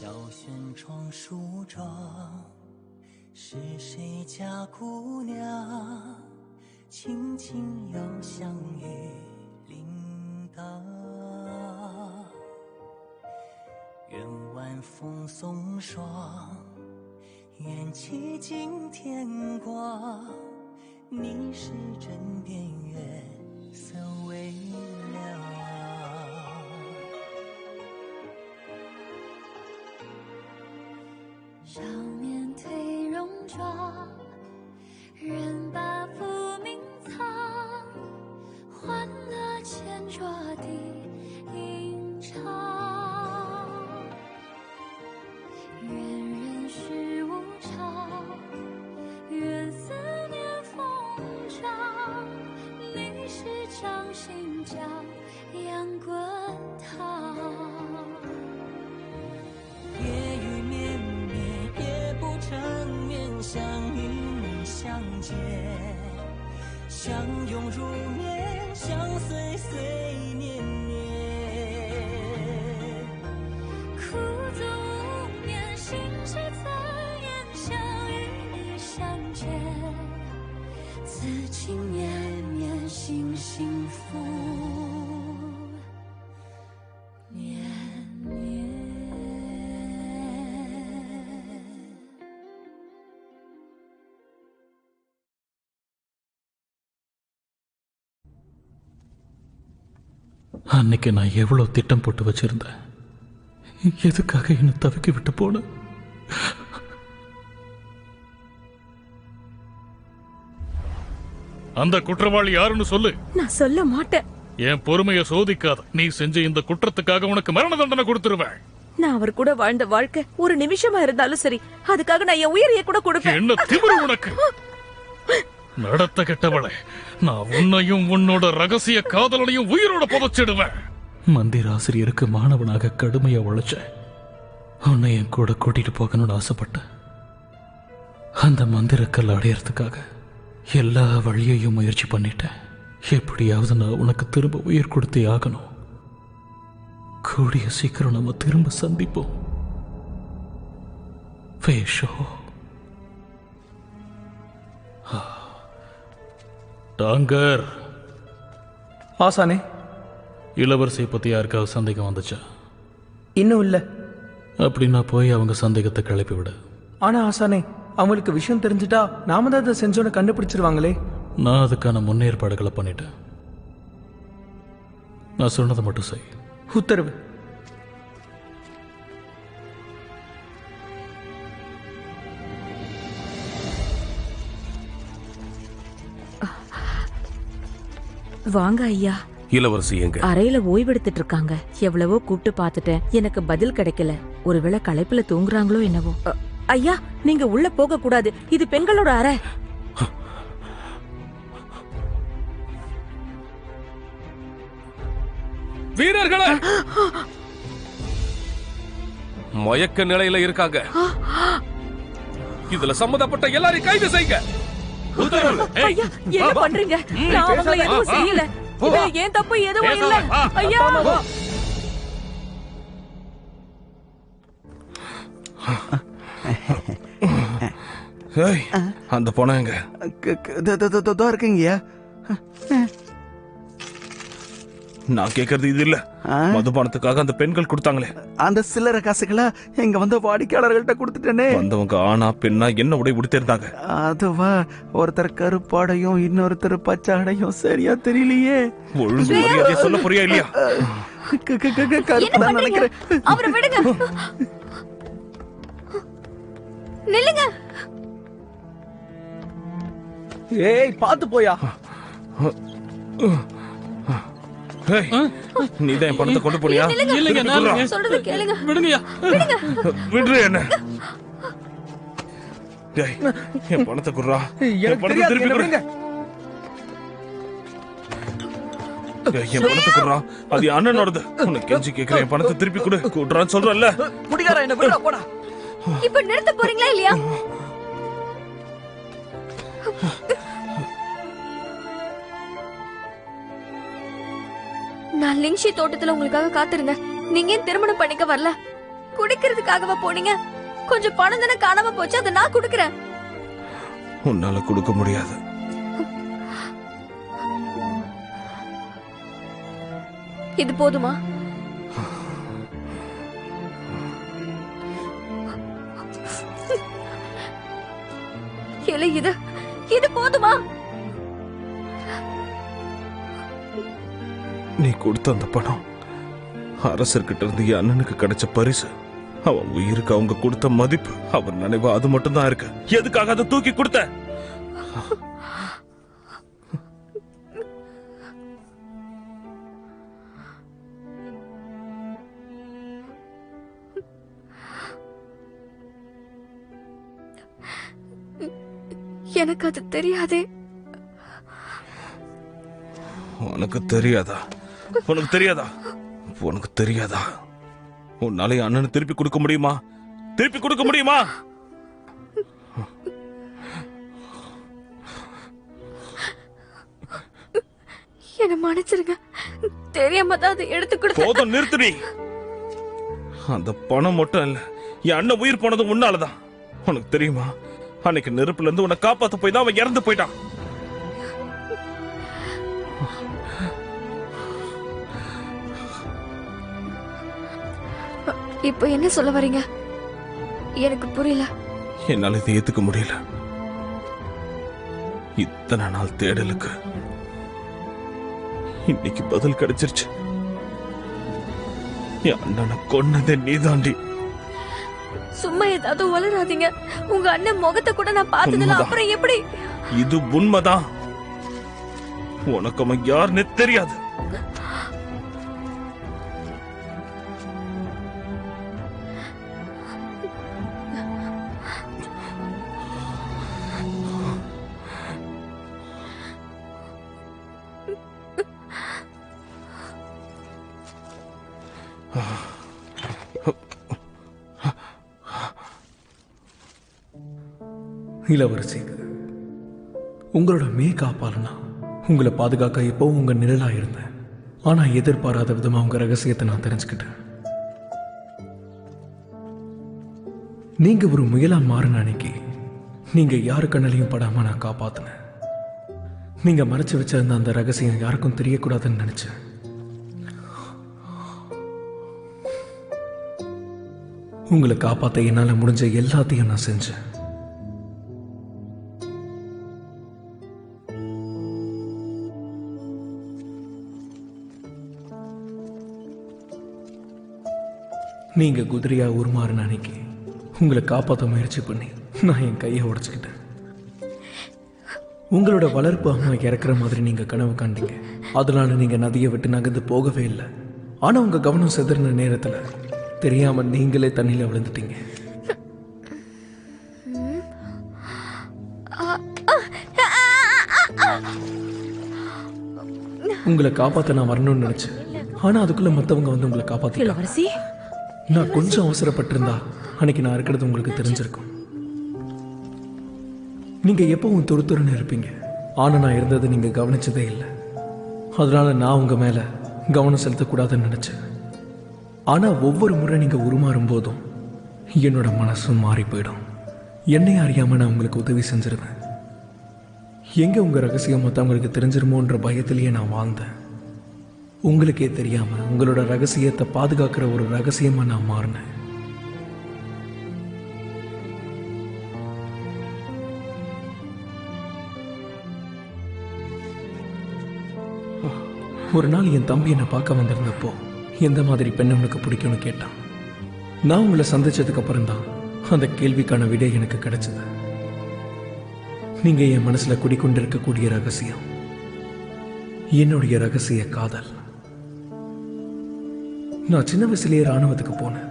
小轩窗梳妆，是谁家姑娘？轻轻又香雨铃铛。愿晚风送霜，愿期尽天光。你是枕边月色微凉。少年褪戎装，人把浮名藏，欢乐前桌的吟唱。愿人世无常，愿思念风涨。你是掌心江洋滚烫。夜雨绵绵，夜不成眠，想与你相见，相拥如眠，相随随年年。苦足无眠，心事残烟，想与你相见，此情绵绵，心幸福绵绵。அன்னைக்கு நான் எவ்வளவு திட்டம் போட்டு வச்சிருந்தேன். எதுக்காக என்ன தவிக்க விட்டு போன? அந்த குற்றவாளி யாருன்னு சொல்லு. நான் சொல்ல மாட்டேன். என் பொறுமையை சோதிக்காத. நீ செஞ்ச இந்த குற்றத்துக்காக உனக்கு மரண தண்டனை கொடுத்துருவேன். நான் அவர் கூட வாழ்ந்த வாழ்க்கை ஒரு நிமிஷமா இருந்தாலும் சரி, அதுக்காக நான் என் உயிரையே கூட கொடுப்பேன். என்ன திமிரு உனக்கு? நடத்த கெட்டவளே, நான் உன்னையும் உன்னோட ரகசிய காதலனையும் உயிரோட புதைச்சிடுவேன். மந்திர ஆசிரியருக்கு மாணவனாக கடுமையா உழைச்சேன். உன்னை என் கூட கூட்டிட்டு போகணும்னு ஆசைப்பட்டேன். அந்த மந்திரக்கல் அடையறதுக்காக எல்லா வழியையும் முயற்சி பண்ணிட்டேன். எப்படியாவது நான் உனக்கு திரும்ப உயிர் கொடுத்தே ஆகணும். கூடிய சீக்கிரம் நம்ம திரும்ப சந்திப்போம். வேஷோ டாங்கர். ஆசானே, இளவரசியை பத்தி யாருக்காவது சந்தேகம் வந்துச்சா? இன்னும் இல்ல. அப்படின்னா போய் அவங்க சந்தேகத்தை கிளப்பி விட. ஆனா ஆசானே, அவங்களுக்கு விஷயம் தெரிஞ்சுட்டா நாம தான் அதை செஞ்சோன்னு கண்டுபிடிச்சிருவாங்களே. நான் அதுக்கான முன்னேற்பாடுகளை பண்ணிட்டேன். நான் சொன்னதை மட்டும் செய். உத்தரவு. வாங்க ஐயா. இளவரசி எங்க? அறையில ஓய்வெடுத்துட்டு இருக்காங்க. எவ்வளவோ கூப்பிட்டு பார்த்துட்டேன், எனக்கு பதில் கிடைக்கல. ஒருவேளை களைப்புல தூங்குறாங்களோ என்னவோ. ஐயா, நீங்க உள்ள போக கூடாது. இது பெண்களோட அறை. வீரர்களே, மயக்க நிலையில இருக்காங்க. இதுல சம்பந்தப்பட்ட எல்லாரையும் கைது செய்யுங்க. ஐயா, என்ன பண்றீங்க? நான் அவங்கள எதுவும் செய்யல. இது ஏன் தப்பு எதுவும் இல்ல. ஐயா, அந்த பொண்ணு எங்க? இருக்கீங்கயா. நான் கேக்குறது இது இல்ல. மதுபானத்துக்காக அந்த பெண்கள் கொடுத்தாங்களே, அந்த சில்லறை காசுகளை எங்க வந்த வாடிக்கையாளர்கள்ட்ட கொடுத்துட்டேனே. வந்தவங்க ஆனா பெண்ணா என்ன உடை உடுத்திருந்தாங்க? அதுவா, ஒருத்தர் கருப்பாடையும் இன்னொருத்தர் பச்சாடையும் சரியா தெரியலையே. ஒழுங்கு மரியாதையா சொல்ல புரியா இல்லையா? கருப்புதான் நினைக்கிறேன். அவரை விடுங்க. நில்லுங்க. ஏய், பாத்து போயா. நீதான் என் பணத்தை கொண்டு போனியா? சொல்றது கேளுங்க. விடுற என்ன? என் பணத்தை குடுறா. என் பணத்தை திருப்பி கொடு. என் பணத்தை குடுறா. அது என் அண்ணனோடது. உனக்கு கெஞ்சி கேக்குறேன், என் பணத்தை திருப்பி கொடு. குடுறான்னு சொல்றேன்ல. குடிகாரா, என்ன விடுறா, போடா. இப்ப நிறுத்த போறீங்களா இல்லையா? நான் லிங்ஷி தோட்டத்துல உங்களுக்காக காத்திருந்தேன். நீங்க ஏன் திருமணம் பண்ணிக்க வரல? குடிக்கிறதுக்காகவா போனீங்க? கொஞ்சம் பணம் தானே காணாம போச்சு, அதை நான் குடுக்கறேன். உன்னால கொடுக்க முடியாது. இது போதுமா? இல்ல, இது போதுமா? நீ கொடுத்த அந்த பணம் அரசர்கிட்ட இருந்து என் அண்ணனுக்கு கிடைச்ச பரிசு. அவன் உயிருக்கு அவங்க கொடுத்த மதிப்பு, அவர் நினைவு, அது மட்டும் தான் இருக்கு. எதுக்காக அதை தூக்கி கொடுத்த? எனக்கு அது தெரியாதே. உனக்கு தெரியாதா? உனக்கு தெரியாதா? உனக்கு தெரியாதா? உன்னால என் அண்ணனை திருப்பி கொடுக்க முடியுமா? திருப்பி கொடுக்க முடியுமா? என்ன மன்னிச்சிருங்க, தெரியாம தான் அதை எடுத்து கொடுத்தேன். போதும், நிறுத்துடி. அந்த பணம் மட்டும் இல்ல, என் அண்ணன் உயிர் போனது உன்னாலதான். உனக்கு தெரியுமா, அன்னைக்கு நெருப்புல இருந்து உன்னை காப்பாத்த போய் தான் அவன் இறந்து போயிட்டான். இப்போ என்ன சொல்ல வரீங்க? எனக்கு புரியல. என்னால இதை ஏத்துக்க முடியல. இத்தனை நாள் தேடலுக்கு இன்னைக்கு பதில் கிடைச்சிருச்சு. என் அண்ணனை கொன்னதே நீதாண்டி. சும்மா ஏதாவது வளராதீங்க. உங்க அண்ணன் முகத்தை கூட நான் பார்த்ததில்ல, உண்மைதான். அப்புறம் எப்படி? இது உண்மைதான். உனக்கு அவன் யாருன்னு தெரியாது. இளவரசி, உங்களோட காப்பாளனா உங்களை பாதுகாக்க எப்பவும் உங்க நிழலா இருந்தேன். ஆனா எதிர்பாராத விதமா உங்க ரகசியத்தை நான் தெரிஞ்சுக்கிட்டேன். நீங்க ஒரு முயலா மாறின அன்னைக்கு நீங்க யாரு கண்ணிலையும் படாம நான் காப்பாத்தினேன். நீங்க மறைச்சு வச்சிருந்த அந்த ரகசியம் யாருக்கும் தெரியக்கூடாதுன்னு நினைச்சேன். உங்களை காப்பாத்த என்னால முடிஞ்ச எல்லாத்தையும் நான் செஞ்சேன். நீங்க குதிரையா உருமாறின அன்னைக்கு உங்களை காப்பாற்ற முயற்சி பண்ணி நான் என் கையை உடைச்சுக்கிட்டேன். உங்களோட வளர்ப்பு அம்மா இறக்குற மாதிரி நீங்க கனவு காண்டீங்க. அதனால நீங்க நதியை விட்டு நகர்ந்து போகவே இல்லை. ஆனா உங்க கவனம் சிதறின நேரத்துல தெரியாம நீங்களே தண்ணியில விழுந்துட்டீங்க. உங்களை காப்பாத்த நான் வரணும்னு நினைச்சேன். ஆனா அதுக்குள்ள மத்தவங்க வந்து உங்களை காப்பாத்த. இளவரசி, நான் கொஞ்சம் அவசரப்பட்டிருந்தா அன்னைக்கு நான் இருக்கிறது உங்களுக்கு தெரிஞ்சிருக்கும். நீங்க எப்பவும் துருத்துருன்னு இருப்பீங்க. ஆனா நான் இருந்ததை நீங்க கவனிச்சதே இல்லை. அதனால நான் உங்க மேல கவனம் செலுத்தக்கூடாதுன்னு நினைச்சேன். ஆனா ஒவ்வொரு முறை நீங்க உருமாறும் போதும் என்னோட மனசும் மாறி போயிடும். என்னையே அறியாம நான் உங்களுக்கு உதவி செஞ்சிருவேன். எங்க உங்க ரகசியம் மற்றவங்களுக்கு தெரிஞ்சிருமோன்ற பயத்திலேயே நான் வாழ்ந்தேன். உங்களுக்கே தெரியாம உங்களோட ரகசியத்தை பாதுகாக்கிற ஒரு ரகசியமா நான் மாறினேன். ஒரு நாள் என் தம்பி என்னை பார்க்க வந்திருந்தப்போ எந்த மாதிரி பெண் உனக்கு பிடிக்கும்னு கேட்டான். நான் உங்களை சந்திச்சதுக்கு அப்புறம் தான் அந்த கேள்விக்கான விடை எனக்கு கிடைச்சது. நீங்க என் மனசுல குடிக்கொண்டிருக்கக்கூடிய ரகசியம் என்னுடைய ரகசிய காதல். நான் சின்ன வயசுலேயே ராணுவத்துக்கு போனேன்.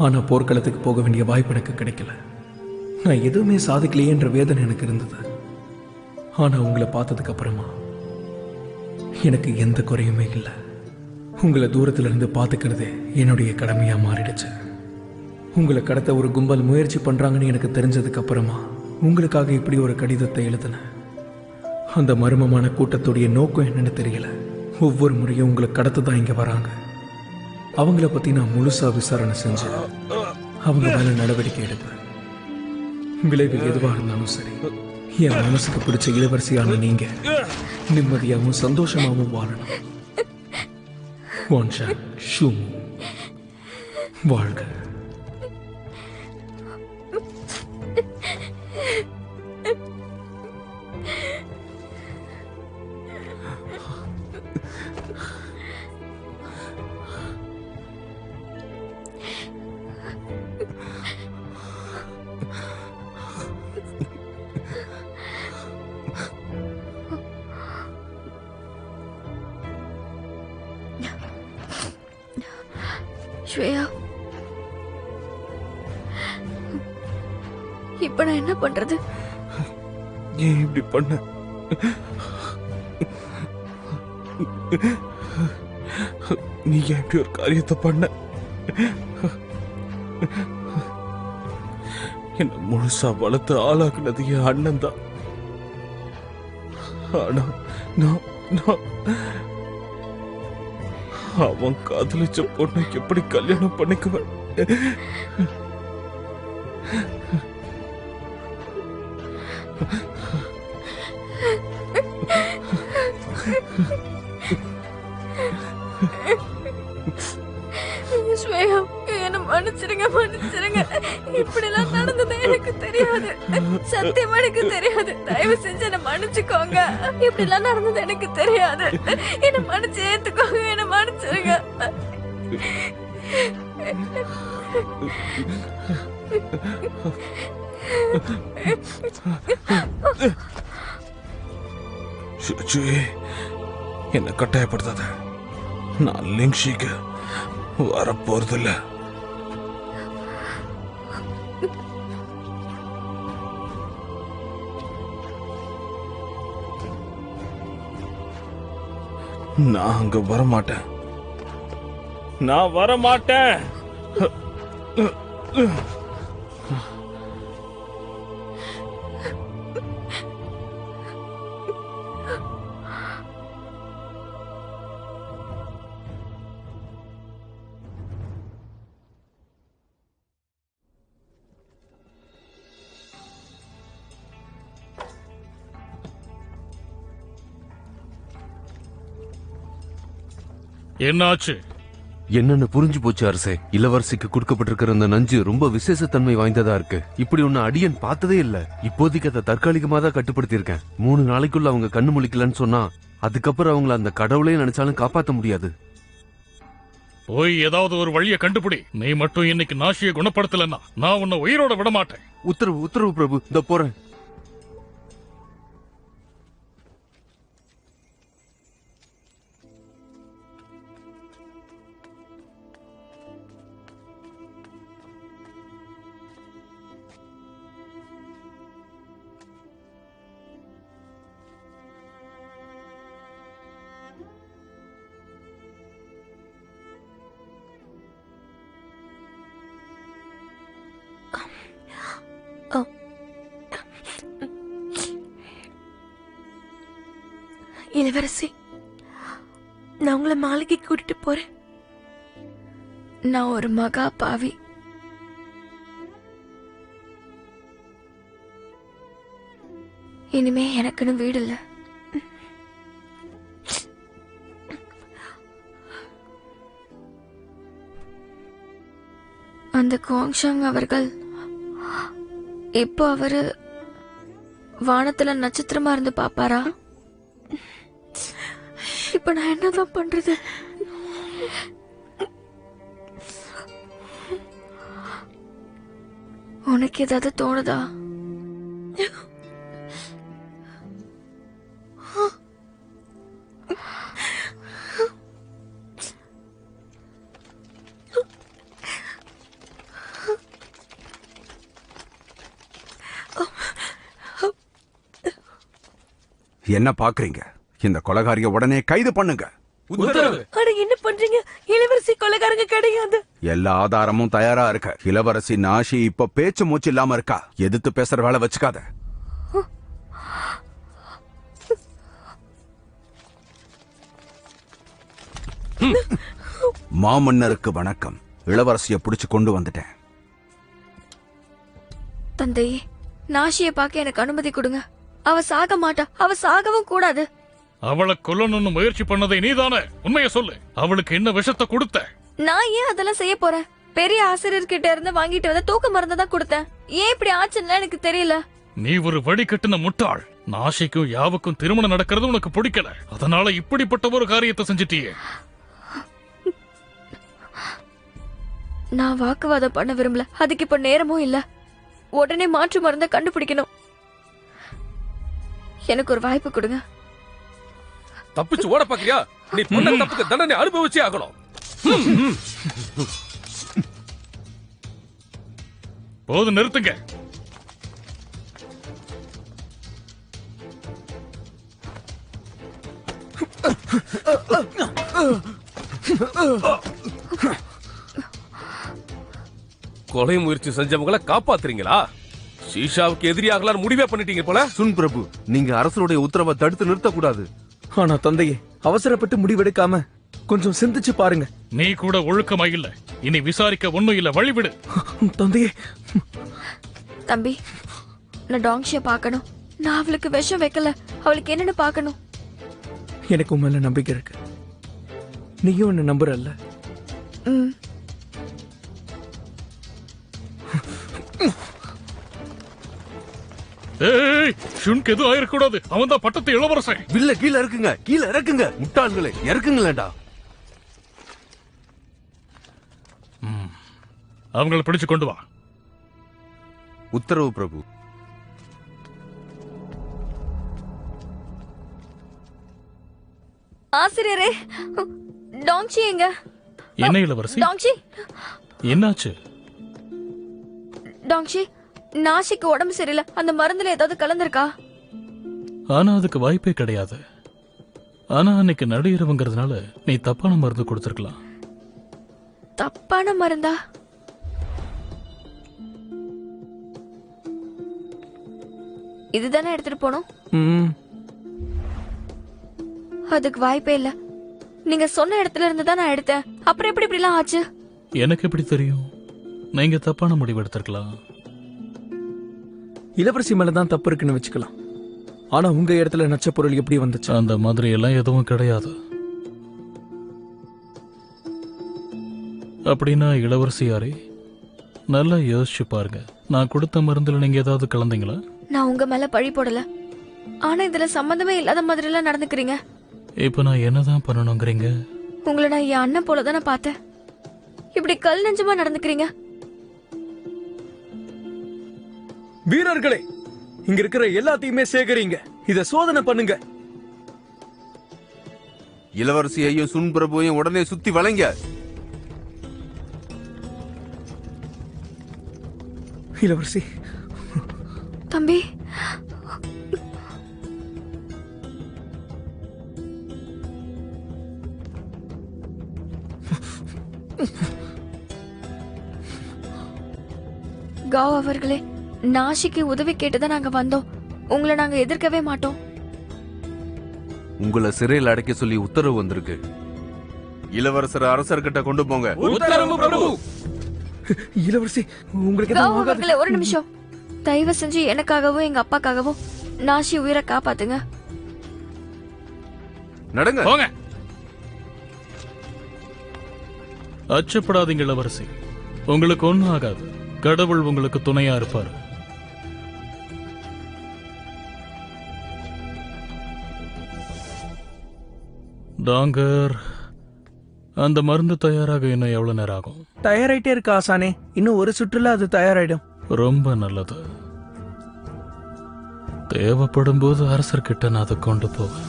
ஆனா போர்க்களத்துக்கு போக வேண்டிய வாய்ப்பு எனக்கு கிடைக்கல. நான் எதுவுமே சாதிக்கலையேன்ற வேதனை எனக்கு இருந்தது. ஆனா உங்களை பார்த்ததுக்கு அப்புறமா எனக்கு எந்த குறையுமே இல்லை. உங்களை தூரத்துல இருந்து பார்த்துக்கிறதே என்னுடைய கடமையா மாறிடுச்சு. உங்களை கடத்த ஒரு கும்பல் முயற்சி பண்றாங்கன்னு எனக்கு தெரிஞ்சதுக்கு அப்புறமா உங்களுக்காக இப்படி ஒரு கடிதத்தை எழுதினேன். அந்த மர்மமான கூட்டத்துடைய நோக்கம் என்னன்னு தெரியல. ஒவ்வொரு முறையும் உங்களை கடத்த தான் இங்க வராங்க. அவங்கள பத்தி நான் முழுசா விசாரணை செஞ்சு அவங்க மேல நடவடிக்கை எடுப்பேன். விளைவு எதுவா இருந்தாலும் சரி, என் மனசுக்கு பிடிச்ச இளவரசியான நீங்க நிம்மதியாகவும் சந்தோஷமாகவும் வாழணும். வான்ஷா ஷூமு வாழ்க. ஸ்வேயா, இப்ப நான் என்ன பண்றது? ஏன் இப்படி பண்ண? நீ ஏன் இப்படி ஒரு காரியத்தை பண்ண? என்ன முழுசா வளர்த்து ஆளாக்குனது என் அண்ணன் தான். ஆனா நான் அவன் காதலிச்ச பொண்ணை எப்படி கல்யாணம் பண்ணிக்குவேன்? ஸ்வேயா, என்ன மன்னிச்சிருங்க, மன்னிச்சிருங்க. இப்படி எல்லாம் நடந்தது எனக்கு தெரியாது. சத்தியமா எனக்கு தெரியாது. தயவு செஞ்சு என்ன மன்னிச்சுக்கோங்க. இப்படி எல்லாம் நடந்தது எனக்கு தெரியாது. என்ன மன்னிச்சு ஏத்துக்கோங்க. என்ன மன்னிச்சிருங்க. என்ன கட்டாயப்படுத்தாத. நான் லிங்ஷிக்கு வரப்போறதில்ல. நான் அங்க வரமாட்டேன். நான் வரமாட்டேன். என்னாச்சு? என்னன்னு புரிஞ்சு போச்சு அரசே. இளவரசிக்கு கொடுக்கப்பட்டிருக்கிற அந்த நஞ்சு ரொம்ப விசேஷத்தன்மை வாய்ந்ததா இருக்கு. இப்படி ஒன்னு அடியன் பார்த்ததே இல்ல. இப்போதைக்கு அதை தற்காலிகமா தான் கட்டுப்படுத்தி இருக்கேன். 3 நாளைக்குள்ள அவங்க கண்ணு முழிக்கலன்னு சொன்னா அதுக்கப்புறம் அவங்கள அந்த கடவுளே நினைச்சாலும் காப்பாத்த முடியாது. போய் ஏதாவது ஒரு வழியை கண்டுபிடி. நீ மட்டும் இன்னைக்கு நாஷியை குணப்படுத்தலன்னா நான் உன்னை உயிரோட விட மாட்டேன். உத்தரவு பிரபு. இந்த போறேன். இளவரசி, நான் உங்களை மாளிகை கூட்டிட்டு போறேன். நான் ஒரு மகா பாவி. இனிமே எனக்குன்னு வீடு இல்ல. அந்த குவாங்ஷாங் அவர்கள் இப்போ அவரு வானத்துல நட்சத்திரமா இருந்து பாப்பாரா? இப்ப நான் என்னதான் பண்றது? உனக்கு ஏதாவது தோணுதா? என்ன பாக்குறீங்க? இந்த கொலைகாரிய உடனே கைது பண்ணுங்க. என்ன பண்றீங்க? இளவரசி கொலைகாரங்க கிடையாது. எல்லா ஆதாரமும் தயாரா இருக்க. இளவரசி நாஷி இப்ப பேச்சு மூச்சு இல்லாம இருக்கா. எதிர்த்து பேசுற வேலை வச்சுக்காத. மாமன்னருக்கு வணக்கம். இளவரசிய புடிச்சு கொண்டு வந்துட்டேன். தந்தையே, நாஷிய பார்க்க எனக்கு அனுமதி கொடுங்க. அவ சாக மாட்டா, அவ சாகவும் கூடாது. அவளை கொல்லணும்னு முயற்சி பண்ணதை நீதானே? உண்மைய சொல்லு. அவளுக்கு என்ன விஷத்தை கொடுத்த? நான் ஏன் அதெல்லாம் செய்ய போறேன்? பெரிய ஆசிரியர்கிட்ட இருந்து வாங்கிட்டு வந்த தூக்க மருந்து தான் கொடுத்தேன். ஏன் இப்படி ஆச்சுன்னு எனக்கு தெரியல. நீ ஒரு வடிகட்டின முட்டாள். நாஷிக்கும் யாவுக்கும் திருமணம் நடக்கிறது உனக்கு பிடிக்கல. அதனால இப்படிப்பட்ட ஒரு காரியத்தை செஞ்சிட்டியே. நான் வாக்குவாதம் பண்ண விரும்பல. அதுக்கு இப்ப நேரமும் இல்ல. உடனே மாற்று மருந்த கண்டுபிடிக்கணும். எனக்கு ஒரு வாய்ப்பு கொடுங்க. தப்பிச்சு ஓட பாக்குறியா? நீ பண்ண தப்புக்கு தண்டனை அனுபவிச்சே ஆகணும். போது, நிறுத்துங்க. கொலை முயற்சி செஞ்சவங்களை காப்பாத்துறீங்களா? ஷீஷாவுக்கு எதிரியாகலாம் முடிவே பண்ணிட்டீங்க போல. சுன் பிரபு, நீங்க அரசருடைய உத்தரவை தடுத்து நிறுத்தக்கூடாது. ஆனா தந்தையே, அவசரப்பட்டு முடிவெடுக்காம கொஞ்சம் சிந்திச்சு பாருங்க. நீ கூட ஒழுக்கமா இல்ல. இனி விசாரிக்க ஒண்ணும் இல்ல, வழிவிடு. தந்தையே. தம்பி, நான் டாங்ஷிய பார்க்கணும். நான் அவளுக்கு விஷம் வைக்கல. அவளுக்கு என்னன்னு பார்க்கணும். எனக்கு உன் மேல நம்பிக்கை இருக்கு. நீயும் என்ன நம்புறல்ல? ஏய், ஷுன்க்கு எதுவும் ஆயிடக்கூடாது. அவன் தான் பட்டத்து இளவரசன். வில்ல கீழே இருக்குங்க, கீழே இறக்குங்க. முட்டாள்களே, இறக்குங்களேடா. அவங்களை பிடிச்சு கொண்டு வா. உத்தரவு பிரபு. ஆசிரியரே, டாங்ஷி எங்க? என்ன இளவரசி? டாங்ஷி, என்னாச்சு? டாங்ஷி, நாஷிக்கு உடம்பு சரியில்லை. அந்த மருந்துல ஏதாவது கலந்திருக்கா? ஆனா அதுக்கு வாய்ப்பே கிடையாது. ஆனா அன்னைக்கு நடுஇரவுங்கிறதுனால நீ தப்பான மருந்து கொடுத்திருக்கலாம். தப்பான மருந்தா? இதுதானே எடுத்துட்டு போனோம். அதுக்கு வாய்ப்பே இல்ல. நீங்க சொன்ன இடத்துல இருந்து தான் நான் எடுத்தேன். அப்புறம் எப்படி இப்படி எல்லாம் ஆச்சு? எனக்கு எப்படி தெரியும்? நீங்க தப்பான முடிவு எடுத்திருக்கலாம். இளவரசி மேலதான் தப்பு இருக்குன்னு வச்சுக்கலாம். ஆனா உங்க இடத்துல நச்ச பொருள் எப்படி வந்துச்சு? அந்த மாதிரி எல்லாம் எதுவும் கிடையாது. அப்படின்னா இளவரசியாரே, நல்லா யோசிச்சு பாருங்க. நான் கொடுத்த மருந்துல நீங்க ஏதாவது கலந்தீங்களா? நான் உங்க மேல பழி போடல. ஆனா இதுல சம்பந்தமே இல்லாத மாதிரி எல்லாம் நடந்துக்கிறீங்க. இப்ப நான் என்னதான் பண்ணணுங்கிறீங்க? உங்களை நான் என் அண்ணன் போலதானே பார்த்தேன். இப்படி கல் நெஞ்சமா நடந்துக்கிறீங்க. வீரர்களே, இங்க இருக்கிற எல்லாத்தையுமே சேகரிங்க. இத சோதனை பண்ணுங்க. இளவரசியையும் சுன் பிரபுவையும் உடனே சுத்தி வளைங்க. இளவரசி. தம்பி, காவ் அவர்களே, நாஷிக்கு உதவி கேட்டுதான் நாங்க வந்தோம். உங்களை நாங்க எதிர்க்கவே மாட்டோம். உங்களை சிறையில் அடைக்க சொல்லி உத்தரவு வந்திருக்கு. இளவரசர் அரசர்கிட்ட கொண்டு போங்க. உத்தரவு பிரபு. இளவரசி, உங்களுக்கு காவ் அவர்களே, ஒரு நிமிஷம். தயவு செஞ்சு எனக்காகவும் எங்க அப்பாக்காகவும் நாஷி உயிரை காப்பாத்துங்க. நடங்க. போங்க. அச்சப்படாதீங்க இளவரசி. உங்களுக்கு ஒண்ணும் ஆகாது. கடவுள் உங்களுக்கு துணையா இருப்பார். டாங்கர், அந்த மருந்து தயாராக இன்னும் எவ்வளவு நேரம் ஆகும்? தயாராயிட்டே இருக்கு ஆசானே. இன்னும் ஒரு சுற்றுல அது தயாராயிடும். ரொம்ப நல்லது. தேவைப்படும் போது அரசர்கிட்ட நான் அதை கொண்டு போவேன்.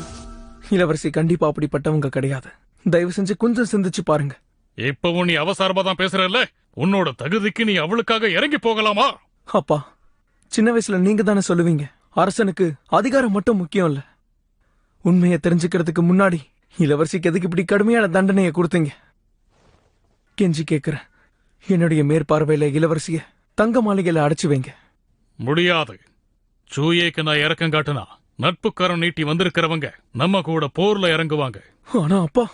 இளவரசி கண்டிப்பா அப்படிப்பட்டவங்க கிடையாது. தயவு செஞ்சு கொஞ்சம் சிந்திச்சு பாருங்க. இப்பவும் நீ அவசரமா தான் பேசுறல்ல? உன்னோட தகுதிக்கு நீ அவளுக்காக இறங்கி போகலாமா? அப்பா, சின்ன வயசுல நீங்க தானே சொல்லுவீங்க, அரசனுக்கு அதிகாரம் மட்டும் முக்கியம் இல்ல. உண்மையை தெரிஞ்சுக்கிறதுக்கு முன்னாடி இளவரசிக்கு எதுக்கு இப்படி கடுமையான தண்டனையை கொடுத்தீங்க? கெஞ்சி கேக்குறேன், என்னுடைய மேற்பார்வையில இளவரசிய தங்க மாளிகையில அடைச்சு வைங்க. முடியாது. சூயேக்கு நான் இறக்கம் காட்டுனா நட்புக்காரம் நீட்டி வந்திருக்கிறவங்க நம்ம கூட போர்ல இறங்குவாங்க. ஆனா அப்பா,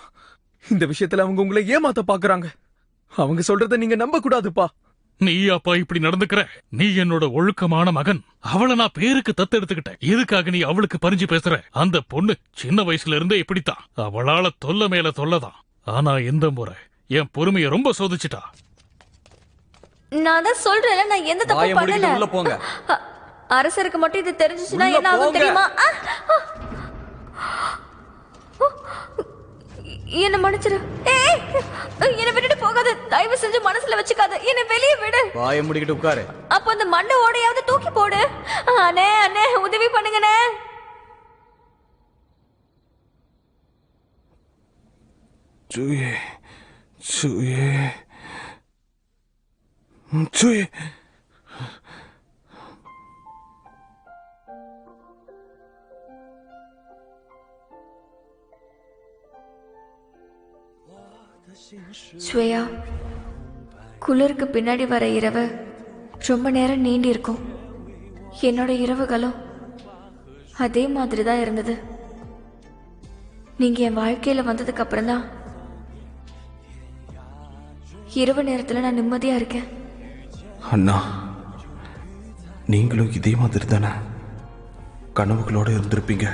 இந்த விஷயத்துல அவங்க உங்களை ஏமாத்த பாக்குறாங்க. அவங்க சொல்றத நீங்க நம்ப கூடாதுப்பா. நீயாப்பா இப்படி நடந்துக்கிற? நீ என்னோட ஒழுக்கமான மகன். அவளை நான் பேருக்கு தத்தெடுத்துக்கிட்டேன். எதுக்காக நீ அவளுக்கு பறிஞ்சு பேசுற? அந்த பொண்ணு சின்ன வயசுல இருந்தே இப்படித்தான். அவளால தொல்ல மேல தொல்லதான். ஆனா இந்த முறை என் பொறுமைய ரொம்ப சோதிச்சுட்டா. நான் தான் சொல்றேன்ல, நான் எந்த தப்பு பண்ணல. உள்ள போங்க. அரசருக்கு மட்டும் இது தெரிஞ்சுச்சுன்னா என்ன ஆகும் தெரியுமா? என்ன மன்னிச்சிரு. என்ன விட்டுட்டு போகாத. தயவு செஞ்சு மனசுல வச்சுக்காத. என்ன வெளியே விடு. வாயை மூடிக்கிட்டு உட்காரு. அப்ப அந்த மண்டை ஓடையாவது தூக்கி போடு. அண்ணே அண்ணே உதவி பண்ணுங்கண்ணே. சுயே சுயே சுயே. ஸ்வேயா, குளிருக்கு பின்னாடி வர இரவு ரொம்ப நேரம் நீண்டி இருக்கும். என்னோட இரவுகளும் அதே மாதிரி தான் இருந்தது. நீங்க என் வாழ்க்கையில வந்ததுக்கு அப்புறம் தான் இரவு நேரத்துல நான் நிம்மதியா இருக்கேன். அண்ணா, நீங்களும் இதே மாதிரி தானே கனவுகளோட இருந்திருப்பீங்க?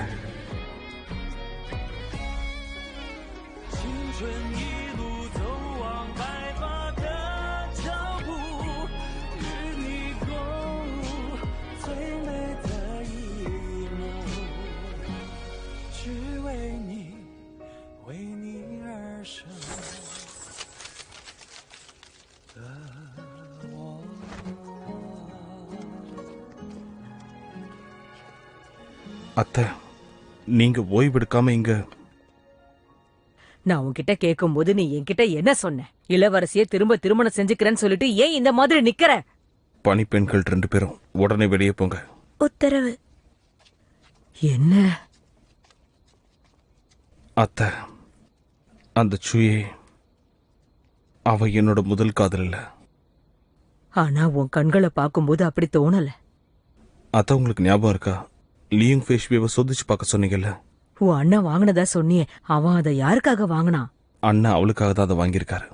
அத்தை, நீங்க ஓய்வெடுக்காம இங்க. நான் உன்கிட்ட கேட்கும்போது நீ என்கிட்ட என்ன சொன்ன? இளவரசிய திரும்ப திருமணம் செஞ்சுக்கிறேன்னு சொல்லிட்டு ஏன் இந்த மாதிரி நிக்கிற? பணிப்பெண்கள் 2 பேரும் உடனே வெளியே போங்க. உத்தரவு. என்ன? அத்தை, அந்த சுயே அவ என்னோட முதல் காதல் இல்ல. ஆனா உன் கண்களை பார்க்கும்போது அப்படி தோணல. அத்தை, உங்களுக்கு ஞாபகம் இருக்கா? லியூங் ஃபேஷ்வேவை சோதிச்சு பார்க்க சொன்னீங்கல்ல? உன் அண்ணன் வாங்கினதா சொன்னியே, அவன் அதை யாருக்காக வாங்கினான்? அண்ணன் அவளுக்காக தான் அதை வாங்கியிருக்காரு.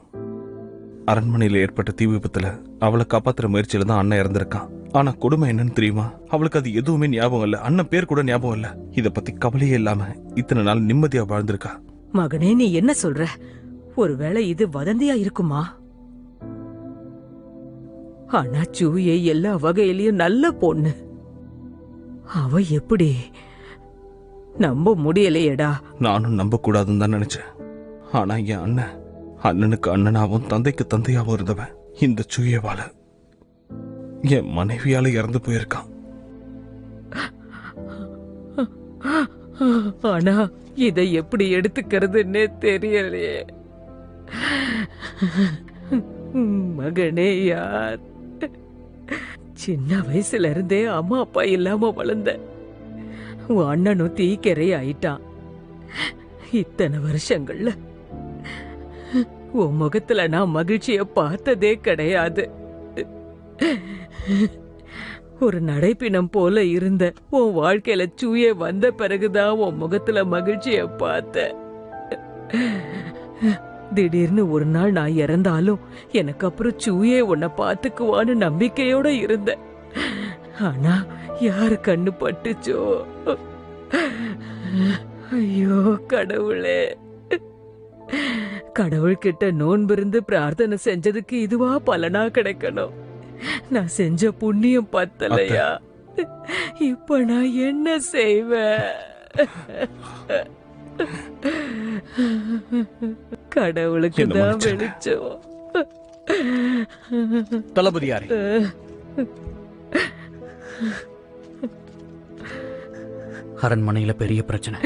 அரண்மனையில் ஏற்பட்ட தீ விபத்துல அவளை காப்பாத்துற முயற்சியில தான் அண்ணன் இறந்திருக்கான். ஆனா கொடுமை என்னன்னு தெரியுமா? அவளுக்கு அது எதுவுமே ஞாபகம் இல்ல. அண்ணன் பேர் கூட ஞாபகம் இல்ல. இத பத்தி கவலையே இல்லாம இத்தனை நாள் நிம்மதியா வாழ்ந்திருக்கா. மகனே, நீ என்ன சொல்ற? ஒருவேளை இது வதந்தியா இருக்குமா? ஆனா சூயே எல்லா வகையிலயும் நல்ல பொண்ணு. அவ எப்படி? நம்ப முடியலையேடா. நானும் நம்ப கூடாதுன்னு தான் நினைச்சேன். ஆனா என் அண்ணனுக்கு அண்ணனாவும் தந்தைக்கு தந்தையாவும் இருந்தவன் இந்த சூயவால என் மனைவியால இறந்து போயிருக்கான். ஆனா இதை எப்படி எடுத்துக்கிறதுன்னே தெரியலையே. மகனே, யார்? சின்ன வயசுல இருந்தே அம்மா அப்பா இல்லாம வளர்ந்த உன் அண்ணனும் தீக்கரை ஆயிட்டான். இத்தனை வருஷங்கள்ல உன் முகத்துல நான் மகிழ்ச்சிய பார்த்ததே கிடையாது. ஒரு நடைப்பினம் போல இருந்த உன் வாழ்க்கையில சூயே வந்த பிறகுதான் உன் முகத்துல மகிழ்ச்சிய பார்த்த. திடீர்னு ஒரு நாள் நான் இறந்தாலும் எனக்கு அப்புறம் சூயே உன்னை பாத்துக்குவான்னு நம்பிக்கையோட இருந்த. ஆனா யாரு கண்ணு பட்டுச்சோ? ஐயோ கடவுளே, கடவுள்கிட்ட நோன்பிருந்து பிரார்த்தனை செஞ்சதுக்கு இதுவா பலனா கிடைக்கணும். நான் செஞ்ச புண்ணியம் பத்தலையா? இப்ப நான் என்ன செய்வேன்? கடவுளுக்கு தான் வெளிச்சம். தளபதியாரே, அரண்மனையில பெரிய பிரச்சனை.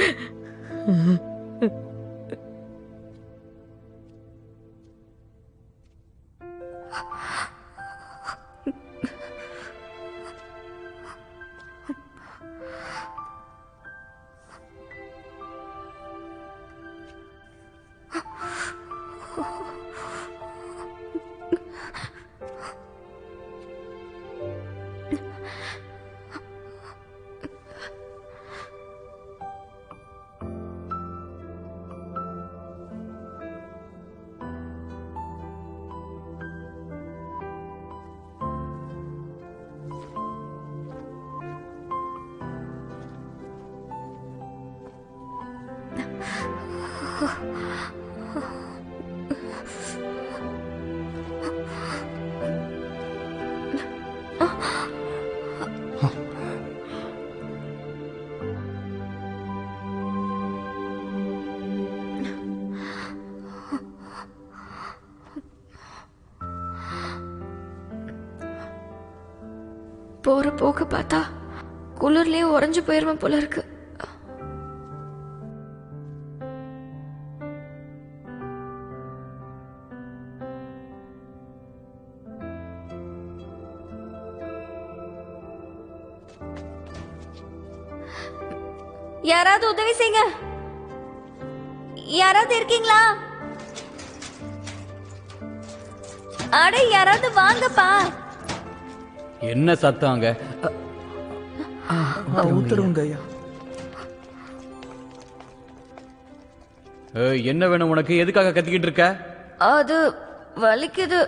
போற போக்க பார்த்தா குளிர்லயே உறைஞ்சு போயிருவேன் போல இருக்கு. யாராவது உதவி செய்யுங்க. யாராவது இருக்கீங்களா? அட யாராவது வாங்கப்பா. என்ன சத்தம் அங்க? உத்தரவுங்க ஐயா. என்ன வேணும் உனக்கு? எதுக்காக கத்திக்கிட்டு இருக்க? அது வலிக்குது,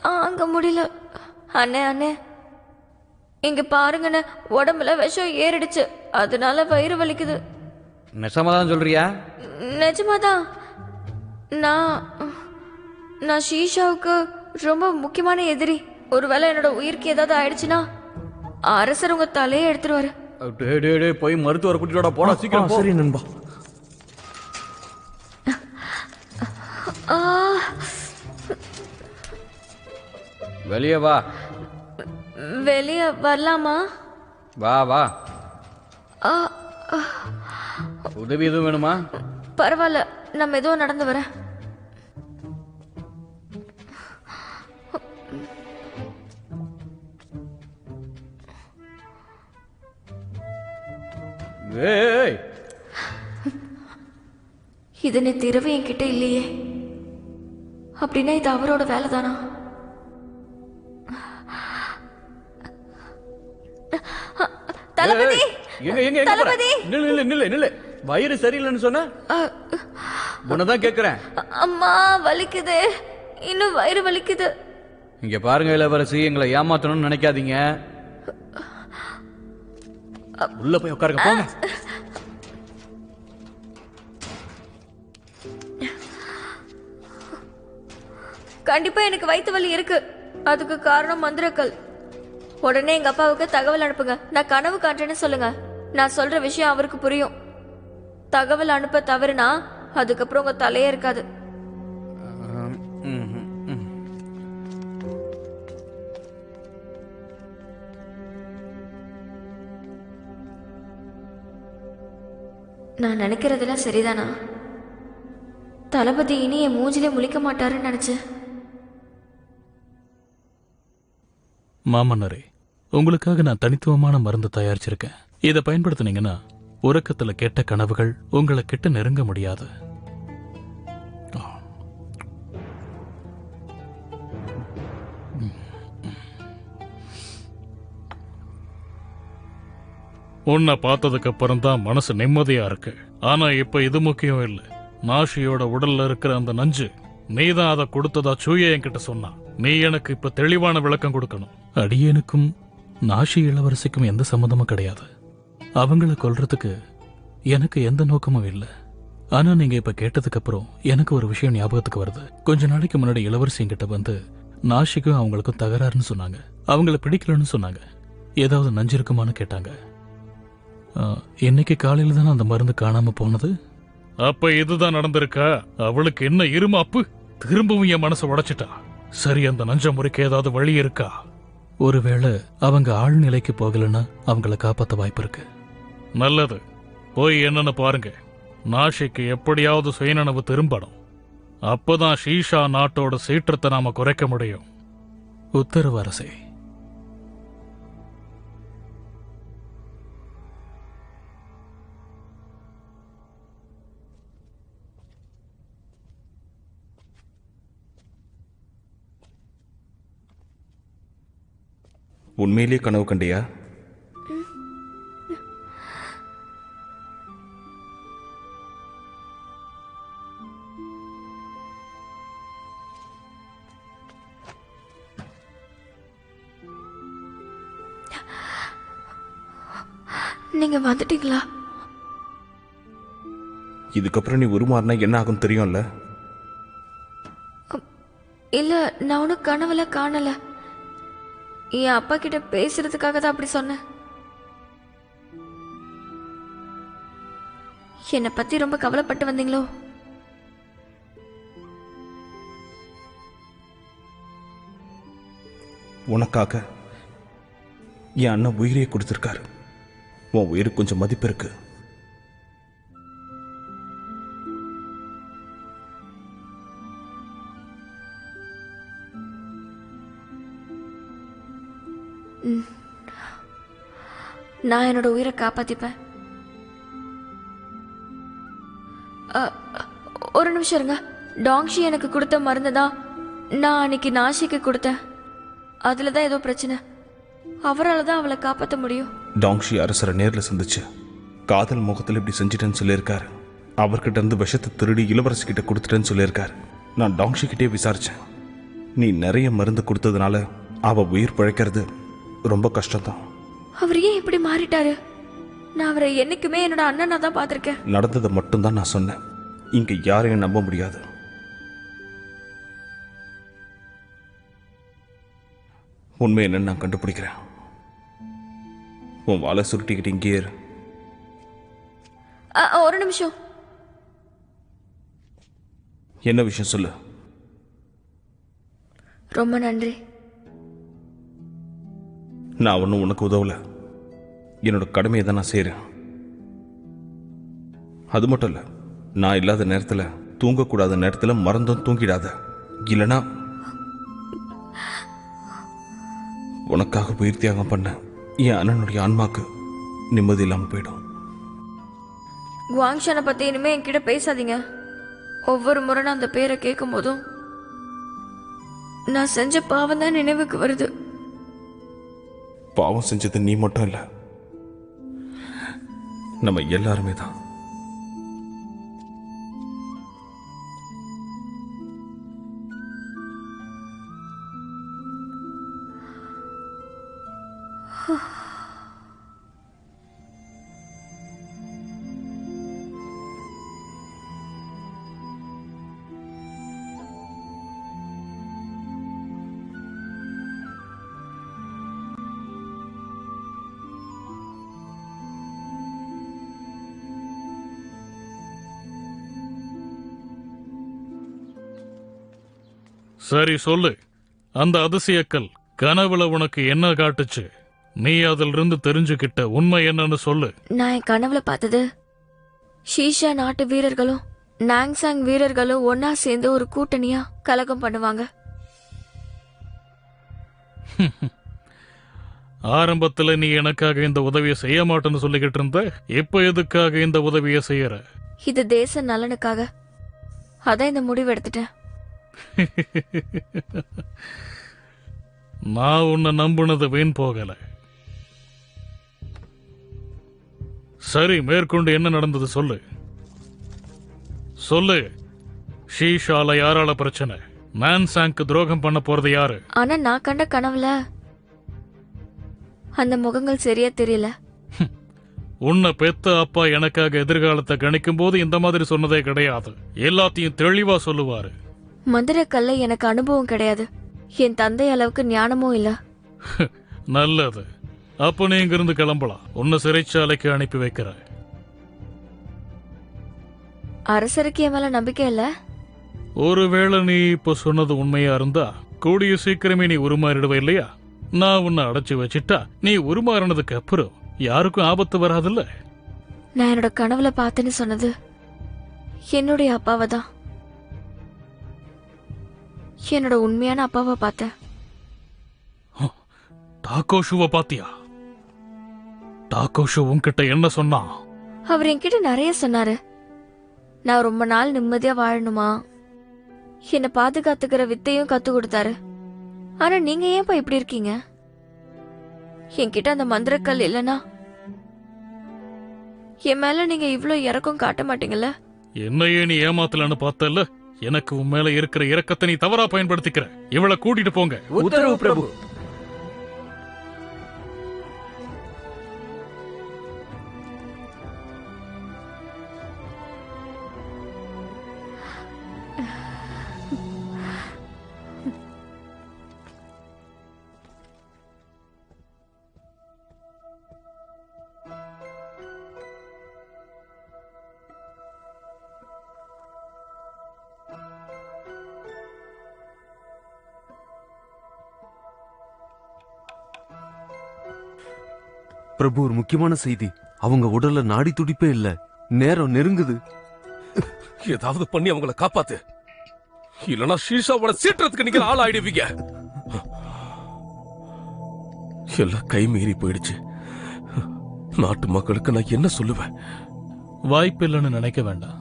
தாங்க முடியல. அண்ணே அண்ணே இங்க பாருங்கண்ணே, உடம்புல விஷம் ஏறிடுச்சு, அதனால வயிறு வலிக்குது. நெசமாதான் சொல்றியா? நிஜமாதான். நான் ஷீஷாவுக்கு ரொம்ப முக்கியமான எதிரி. ஒருவேளை என்னோட உயிருக்கு ஏதாவது ஆயிடுச்சுன்னா அரசர் உங்க தலையே எடுத்துருவாரு. போய் மருத்துவரை கூட்டிட்டு போடா சீக்கிரம். சரி நண்பா. வெளியே வா. வெளியே வரலாமா? வா வா. உதவி எதுவும் வேணுமா? பரவாயில்ல, நம்ம எதுவும் நடந்து வரேன். இது நேற்று இரவு என்கிட்ட இல்லையே, அப்படின்னா இது அவரோட வேலை தானா? தளபதி, தளபதி. நில்லு. வயிறு சரியில்லைன்னு சொன்ன உன்னதான் கேக்குறேன். அம்மா வலிக்குது, இன்னும் வயிறு வலிக்குது. இங்க பாருங்க இளவரசி, எங்களை ஏமாத்தணும்னு நினைக்காதீங்க. உள்ள போய் உட்காருங்க போங்க. கண்டிப்பா எனக்கு வயிற்று வலி இருக்கு, அதுக்கு காரணம் மந்திரக்கல். உடனே எங்க அப்பாவுக்கு தகவல் அனுப்புங்க. நான் கனவு காண்றேன்னு சொல்லுங்க. நான் சொல்ற விஷயம் அவருக்கு புரியும். தகவல் அனுப்ப தவறுனா அதுக்கப்புறம் உங்க தலையே இருக்காது. நான் நினைக்கிறதெல்லாம் சரிதானா? தளபதி இனி என் மூஞ்சிலே முழிக்க மாட்டாருன்னு நினைச்சேன். மாமன்னரே, உங்களுக்காக நான் தனித்துவமான மருந்து தயாரிச்சிருக்கேன். இதை பயன்படுத்தினீங்கன்னா உறக்கத்துல கெட்ட கனவுகள் உங்களை கிட்ட நெருங்க முடியாது. உன்னை பார்த்ததுக்கு அப்புறம் தான் மனசு நிம்மதியா இருக்கு. ஆனா இப்ப இது முக்கியம் இல்ல. நாஷியோட உடல்ல இருக்கிற அந்த நஞ்சு நீதான் அதை கொடுத்ததா சூய என்கிட்ட சொன்னா. நீ எனக்கு இப்ப தெளிவான விளக்கம் கொடுக்கணும். அடியேனுக்கும் நாஷி இளவரசிக்கும் எந்த சம்மந்தமும் கிடையாது. அவங்கள கொல்றதுக்கு எனக்கு எந்த நோக்கமும் இல்லை. ஆனா நீங்க இப்ப கேட்டதுக்கு அப்புறம் எனக்கு ஒரு விஷயம் ஞாபகத்துக்கு வருது. கொஞ்ச நாளைக்கு முன்னாடி இளவரசி என்கிட்ட வந்து நாஷிக்கும் அவங்களுக்கும் தகராறுன்னு சொன்னாங்க. அவங்கள பிடிக்கலன்னு சொன்னாங்க. ஏதாவது நஞ்சு இருக்குமான்னு கேட்டாங்க. இன்னைக்கு காலையில தானே அந்த மருந்து காணாம போனது. அப்ப இதுதான் நடந்திருக்கா? அவளுக்கு என்ன இருமாப்பு? திரும்பவும் என் மனசை உடைச்சிட்டா. சரி, அந்த நஞ்ச முறைக்கு ஏதாவது வழி இருக்கா? ஒருவேளை அவங்க ஆழ்நிலைக்கு போகலன்னா அவங்கள காப்பாத்த வாய்ப்பு இருக்கு. நல்லது, போய் என்னன்னு பாருங்க. நாஷிக்கு எப்படியாவது சுயநனவு திரும்பணும். அப்பதான் ஷீஷா நாட்டோட சீற்றத்தை நாம குறைக்க முடியும். உத்தரவு அரசே. உண்மையிலேயே கனவு கண்டியா? நீங்க வந்துட்டீங்களா? இதுக்கப்புறம் நீ உருமாறினா என்ன ஆகும் தெரியும்ல? இல்ல, நான் ஒன்னும் கனவுல காணல. என் அப்பா கிட்ட பேசுறதுக்காக தான் அப்படி சொன்னேன். என்னை பத்தி ரொம்ப கவலைப்பட்டு வந்தீங்களோ? உனக்காக என் அண்ணன் உயிரையே கொடுத்திருக்காரு. உன் உயிருக்கு கொஞ்சம் மதிப்பு இருக்கு. நான் என்னோட உயிரை காப்பாத்திப்பேன். ஒரு நிமிஷம் இருங்க. டாங்ஷி எனக்கு கொடுத்த மருந்து தான் நான் அன்னைக்கு நாஷிக்கு கொடுத்தேன். அதுல தான் ஏதோ பிரச்சனை. அவரால் தான் அவளை காப்பாற்ற முடியும். டாங்ஷி அரசரை நேர்ல சந்திச்சு காதல் முகத்தில் இப்படி செஞ்சிட்டேன்னு சொல்லியிருக்காரு. அவர்கிட்ட இருந்து விஷத்தை திருடி இளவரசி கிட்ட கொடுத்துட்டேன்னு சொல்லியிருக்காரு. நான் டாங்ஷி கிட்டே விசாரிச்சேன். நீ நிறைய மருந்து கொடுத்ததுனால அவ உயிர் பிழைக்கிறது ரொம்ப கஷ்டம்தான். அவர் ஏன் இப்படி மாறிட்டாரு? நான் அவரை என்னைக்குமே என்னோட அண்ணனா தான் பார்த்திருக்கேன். நடந்ததை மட்டும்தான் நான் சொன்னேன். இங்க யாரையும் நம்ப முடியாது. உண்மை என்னன்னு நான் கண்டுபிடிக்கிறேன். உன் வாழை சுருட்டிக்கிட்டு இங்கே இரு. ஒரு நிமிஷம். என்ன விஷயம் சொல்லு. ரொம்ப நன்றி. நான் ஒன்றும் உனக்கு உதவல. என்னோட கடமையை தான் நான் செய்கிறேன். அது மட்டும் இல்லை, நான் இல்லாத நேரத்தில் தூங்கக்கூடாத நேரத்தில் மறந்தும் தூங்கிடாத. இல்லைனா உனக்காக உயிர் தியாகம் பண்ண என் அண்ணனுடைய ஆன்மாக்கு நிம்மதி இல்லாமல் போயிடும். குவாங்ஷனை பற்றி இனிமே என்கிட்ட பேசாதீங்க. ஒவ்வொரு முறை நான் அந்த பேரை கேட்கும் போதும் நான் செஞ்ச பாவம் தான் நினைவுக்கு வருது. பாவம் செஞ்சது நீ மட்டும் இல்ல, நம்ம எல்லாருமே தான். சரி சொல்லு, அந்த அதிசயக்கல் கனவுல உனக்கு என்ன காட்டுச்சு? நீ அதிலிருந்து தெரிஞ்சுக்கிட்ட உண்மை என்னன்னு சொல்லு. நான் என் கனவுல பார்த்தது ஷீஷா நாட்டு வீரர்களும் நாங்சாங் வீரர்களும் ஒன்னா சேர்ந்து ஒரு கூட்டணியா கலகம் பண்ணுவாங்க. ஆரம்பத்துல நீ எனக்காக இந்த உதவியை செய்ய மாட்டேன்னு சொல்லிக்கிட்டு இருந்த, இப்ப எதுக்காக இந்த உதவியை செய்யற? இது தேச நலனுக்காக. அதான் இந்த முடிவு எடுத்துட்டேன். நான் உன்னை நம்புனது வீண் போகல. சரி, மேற்கொண்டு என்ன நடந்தது சொல்லு. சொல்லு. ஷீஷால யாரால பிரச்சனை? நான்சாங்க்கு துரோகம் பண்ண போறது யாரு? ஆனா நான் கண்ட கனவுல அந்த முகங்கள் சரியா தெரியல. உன்னை பெத்த அப்பா எனக்காக எதிர்காலத்தை கணிக்கும் போது இந்த மாதிரி சொன்னதே கிடையாது. எல்லாத்தையும் தெளிவா சொல்லுவாரு. மந்திரக்கல்ல எனக்கு அனுபவம் கிடையாது. என் தந்தை அளவுக்கு ஞானமும் இல்ல. நல்லது. அப்ப நீ இங்கிருந்து கிளம்பலாம். உன்னை சிறைச்சாலைக்கு அனுப்பி வைக்கிற. அரசருக்கு என் மேல நம்பிக்கை இல்ல. ஒருவேளை நீ இப்ப சொன்னது உண்மையா இருந்தா கூடிய சீக்கிரமே நீ உருமாறிடுவ இல்லையா? நான் உன்னை அடைச்சு வச்சிட்டா நீ உருமாறினதுக்கு அப்புறம் யாருக்கும் ஆபத்து வராதுல்ல. நான் என்னோட கனவுல பார்த்தேன்னு சொன்னது என்னுடைய அப்பாவை தான். என்னோட உண்மையான அப்பாவை பார்த்தேன். டாக்கோஷுவ பாத்தியா? டாக்கோஷு உன்கிட்ட என்ன சொன்னா? அவர் என்கிட்ட நிறைய சொன்னாரு. நான் ரொம்ப நாள் நிம்மதியா வாழணுமா, என்னை பாதுகாத்துக்கிற வித்தையும் கத்து கொடுத்தாரு. ஆனா நீங்க ஏன்பா இப்படி இருக்கீங்க? என்கிட்ட அந்த மந்திரக்கல் இல்லனா என் மேல நீங்க இவ்ளோ இரக்கம் காட்ட மாட்டீங்கல்ல? என்னையே நீ ஏமாத்தலன்னு பார்த்தல்ல. எனக்கு உன் மேல இருக்கிற இரக்கத்தை நீ தவறா பயன்படுத்திக்கிற. இவளை கூட்டிட்டு போங்க. உத்தரவு பிரபு. பிரபு, ஒரு முக்கியமான செய்தி. அவங்க உடல்ல நாடி துடிப்பே இல்ல. நேரம் நெருங்குது. ஏதாவது பண்ணி அவங்கள காப்பாத்து, இல்லனா ஷீஷாவோட சீற்றத்துக்கு நீங்க ஆள் ஆயிடுவீங்க. எல்லாம் கை மீறி போயிடுச்சு. நாட்டு மக்களுக்கு நான் என்ன சொல்லுவேன்? வாய்ப்பு இல்லைன்னு நினைக்க வேண்டாம்.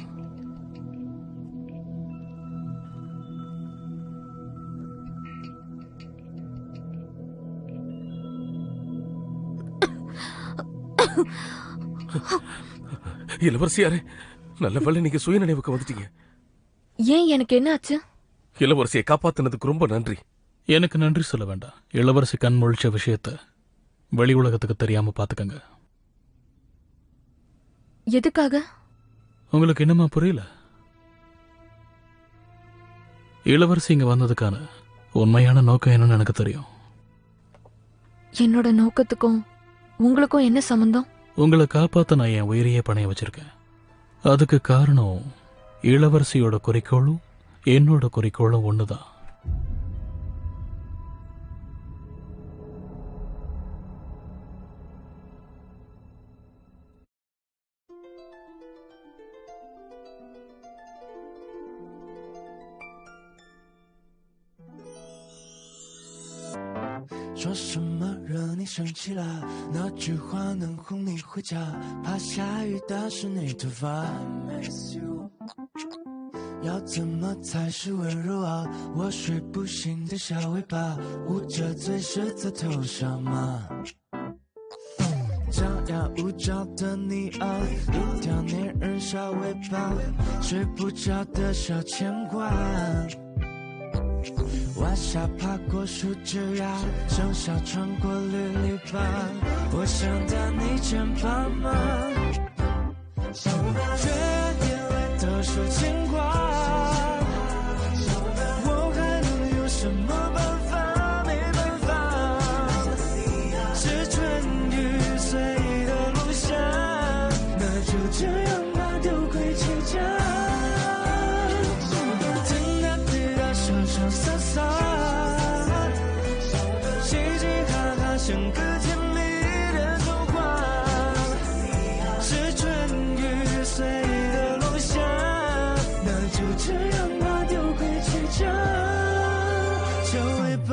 இளவரசியாரே, நல்ல வேளை நீங்க சுய நினைவுக்கு வந்துட்டீங்க. ஏன், எனக்கு என்ன ஆச்சு? இளவரசியை காப்பாத்தினதுக்கு ரொம்ப நன்றி. எனக்கு நன்றி சொல்ல வேண்டாம். இளவரசி கண் முழிச்ச விஷயத்த வெளி உலகத்துக்கு தெரியாம பாத்துக்கங்க. எதுக்காக? உங்களுக்கு என்னமா புரியல? இளவரசி இங்க வந்ததுக்கான உண்மையான நோக்கம் என்னன்னு எனக்கு தெரியும். என்னோட நோக்கத்துக்கும் உங்களுக்கும் என்ன சம்பந்தம்? உங்களை காப்பாத்த நான் என் உயிரையே பணைய வச்சிருக்கேன். அதுக்கு காரணம் இளவரசியோட குறிக்கோளும் என்னோட குறிக்கோளும் ஒண்ணுதான்.说什么惹你生气了？那句话能哄你回家？怕下雨打湿你头发。要怎么才是温柔啊？我睡不醒的小尾巴，捂着嘴舌在头上吗？张牙舞爪的你啊，一条粘人小尾巴，睡不着的小牵挂。晚霞爬过树枝呀，盛夏穿过绿篱笆，我想到你肩膀吗？却眼泪都说牵挂，我还能有什么办法？没办法，是春雨随的路下，那就这样吧，丢盔弃甲。潇洒洒，嘻嘻哈哈，像个甜蜜的童话。是春雨随的落下，那就这样吧，丢盔弃甲，小尾巴。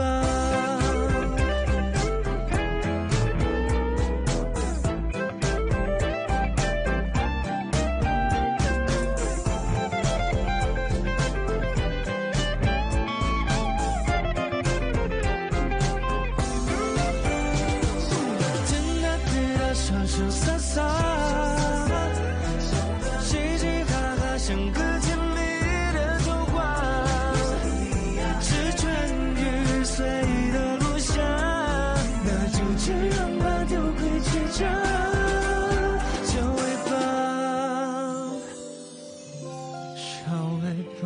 潇洒洒，嘻嘻哈哈，像个甜蜜的童话。是春雨随的落下，那就这样吧，丢盔弃甲，小尾巴，小尾巴。